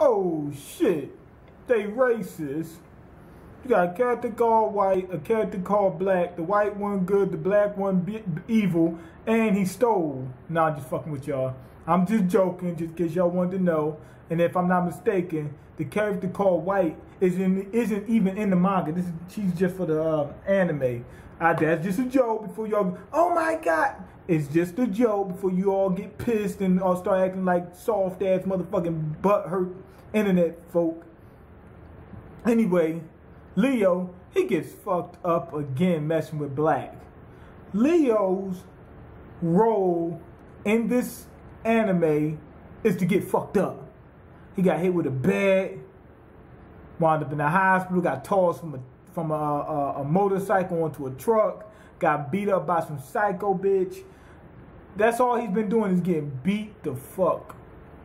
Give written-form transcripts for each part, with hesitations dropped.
Oh shit, they racist. You got a character called white, a character called black. The white one good, the black one evil, and he stole. Nah, I'm just fucking with y'all. I'm just joking, just in case y'all wanted to know. And if I'm not mistaken, the character called white isn't even in the manga. She's just for the anime. That's just a joke before y'all. Oh my god, it's just a joke before you all get pissed and all start acting like soft ass motherfucking butthurt internet folk. Anyway, Leo, he gets fucked up again messing with Black. Leo's role in this anime is to get fucked up. He got hit with a bed, wound up in the hospital, got tossed from a motorcycle onto a truck, got beat up by some psycho bitch. That's all he's been doing is getting beat the fuck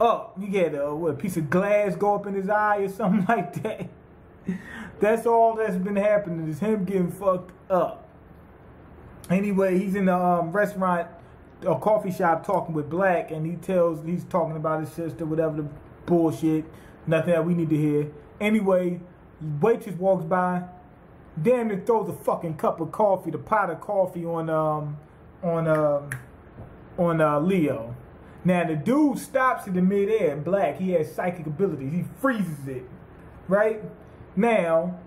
up. He had a piece of glass go up in his eye or something like that. That's all that's been happening is him getting fucked up. Anyway, he's in a restaurant, a coffee shop talking with Black, and he's talking about his sister, whatever the bullshit, nothing that we need to hear. Anyway, waitress walks by, damn it throws a fucking cup of coffee, the pot of coffee on Leo. Now the dude stops it in midair. Black, he has psychic abilities. He freezes it, right? Now,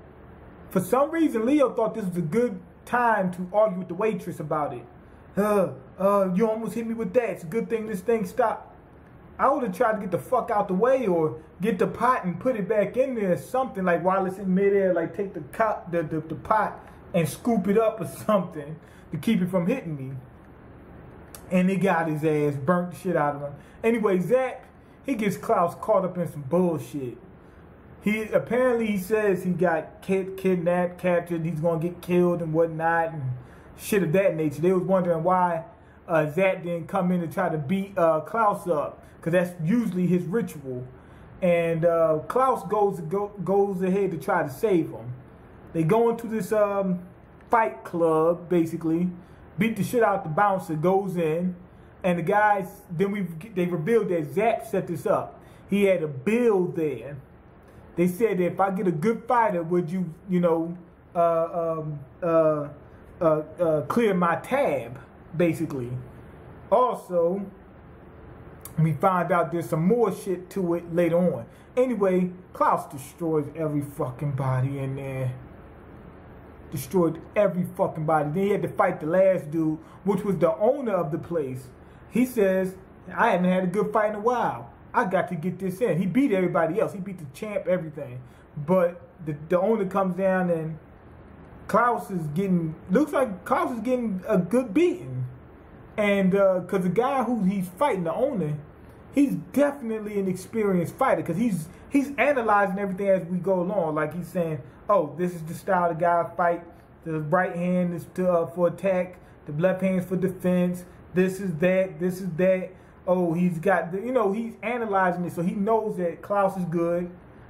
for some reason, Leo thought this was a good time to argue with the waitress about it. You almost hit me with that. It's a good thing this thing stopped. I would have tried to get the fuck out the way or get the pot and put it back in there or something, like while it's in midair, like take the pot and scoop it up or something to keep it from hitting me. And he got his ass, burnt the shit out of him. Anyway, Zach, he gets Klaus caught up in some bullshit. He says he got kidnapped, captured, he's gonna get killed and whatnot and shit of that nature. They was wondering why Zach didn't come in and try to beat Klaus up, because that's usually his ritual. And Klaus goes ahead to try to save him. They go into this fight club, basically, beat the shit out the bouncer, goes in, and the guys, they revealed that Zach set this up. He had a bill there. They said that if I get a good fighter, would you, clear my tab, basically. Also, we find out there's some more shit to it later on. Anyway, Klaus destroys every fucking body in there. Destroyed every fucking body. Then he had to fight the last dude, which was the owner of the place. He says, I haven't had a good fight in a while. I got to get this in. He beat everybody else. He beat the champ, everything. But the owner comes down and looks like Klaus is getting a good beating. And because the guy who he's fighting, the owner, he's definitely an experienced fighter, because he's analyzing everything as we go along. Like he's saying, oh, this is the style the guy fight. The right hand is for attack. The left hand is for defense. This is that. This is that. Oh, he's got he's analyzing it, so he knows that Klaus is good,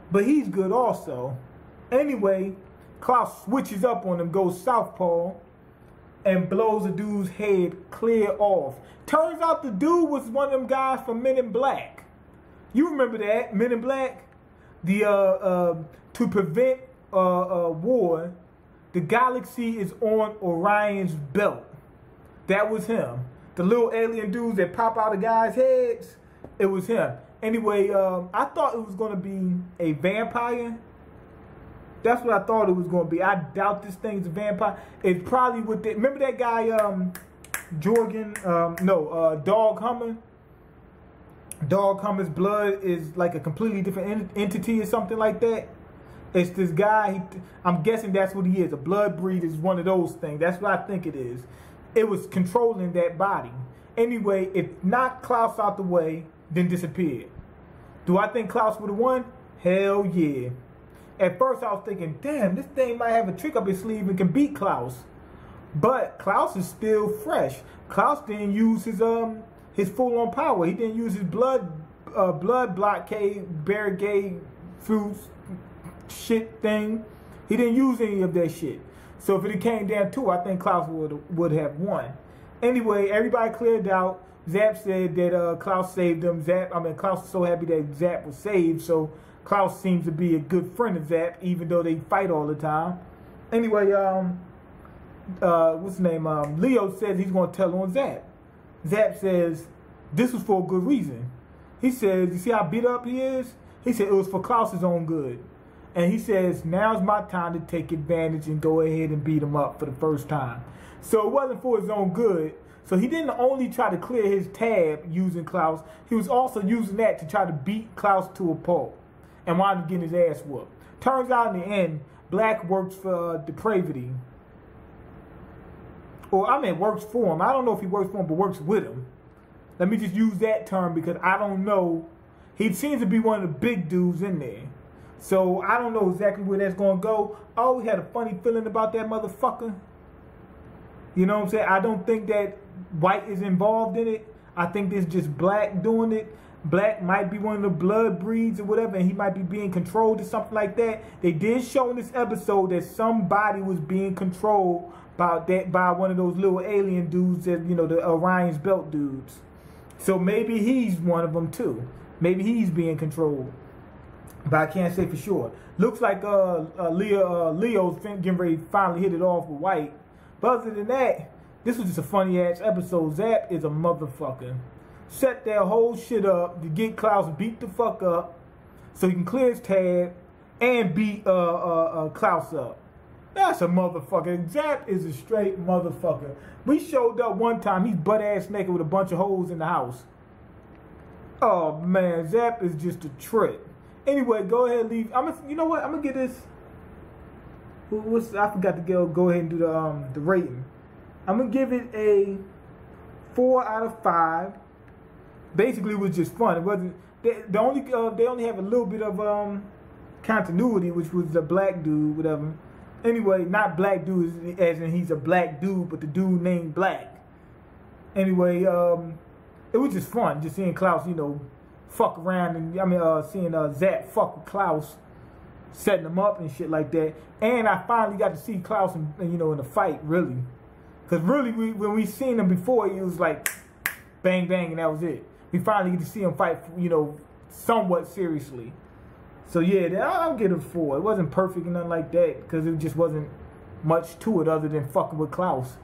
but he's good also. Anyway, Klaus switches up on him, goes southpaw, and blows the dude's head clear off. Turns out the dude was one of them guys from Men in Black. You remember that, Men in Black? To prevent war, the galaxy is on Orion's belt. That was him. The little alien dudes that pop out of guys' heads, it was him. Anyway, I thought it was going to be a vampire. That's what I thought it was going to be. I doubt this thing's a vampire. It's probably with the... Remember that guy, Dog Hummer? Dog Hummer's blood is like a completely different entity or something like that. It's this guy, I'm guessing that's what he is. A blood breed is one of those things. That's what I think it is. It was controlling that body. Anyway, it knocked Klaus out the way, then disappeared. Do I think Klaus would have won? Hell yeah. At first I was thinking, damn, this thing might have a trick up his sleeve and can beat Klaus. But Klaus is still fresh. Klaus didn't use his full-on power. He didn't use his blood blockade, barricade, fruits, shit thing. He didn't use any of that shit. So if it came down to it, I think Klaus would have won. Anyway, everybody cleared out. Zap said that Klaus saved him. Klaus was so happy that Zap was saved, so Klaus seems to be a good friend of Zap, even though they fight all the time. Anyway, what's his name? Leo says he's going to tell on Zap. Zap says this was for a good reason. He says, you see how beat up he is? He said it was for Klaus's own good. And he says, now's my time to take advantage and go ahead and beat him up for the first time. So it wasn't for his own good. So he didn't only try to clear his tab using Klaus, he was also using that to try to beat Klaus to a pulp and wound up getting his ass whooped. Turns out in the end, Black works for Depravity. Or, works for him. I don't know if he works for him, but works with him. Let me just use that term because I don't know. He seems to be one of the big dudes in there. So I don't know exactly where that's going to go. I always had a funny feeling about that motherfucker. You know what I'm saying? I don't think that White is involved in it. I think it's just Black doing it. Black might be one of the blood breeds or whatever, and he might be being controlled or something like that. They did show in this episode that somebody was being controlled by one of those little alien dudes that, you know, the Orion's Belt dudes. So maybe he's one of them too. Maybe he's being controlled. But I can't say for sure. Looks like Leo's getting ready to finally hit it off with White. But other than that, this was just a funny ass episode. Zap is a motherfucker. Set their whole shit up to get Klaus beat the fuck up so he can clear his tab and beat Klaus up. That's a motherfucker. Zap is a straight motherfucker. We showed up one time. He's butt ass naked with a bunch of holes in the house. Oh man, Zap is just a trick. Anyway, go ahead and leave. You know what? I'm gonna get this. I forgot to go ahead and do the rating. I'm gonna give it a 4 out of 5. Basically, it was just fun. It wasn't. They only have a little bit of continuity, which was the Black dude, whatever. Anyway, not Black dude as in he's a black dude, but the dude named Black. Anyway, it was just fun, just seeing Klaus, you know, fuck around, and seeing Zap fuck with Klaus, setting him up and shit like that. And I finally got to see Klaus, in the fight, really. Because really, when we seen him before, it was like bang bang, and that was it. We finally get to see him fight, somewhat seriously. So yeah, I'll get a 4. It wasn't perfect and nothing like that because it just wasn't much to it other than fucking with Klaus.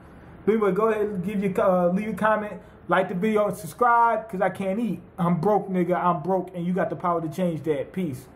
But anyway, go ahead and leave a comment, like the video, and subscribe because I can't eat. I'm broke, nigga. I'm broke, and you got the power to change that. Peace.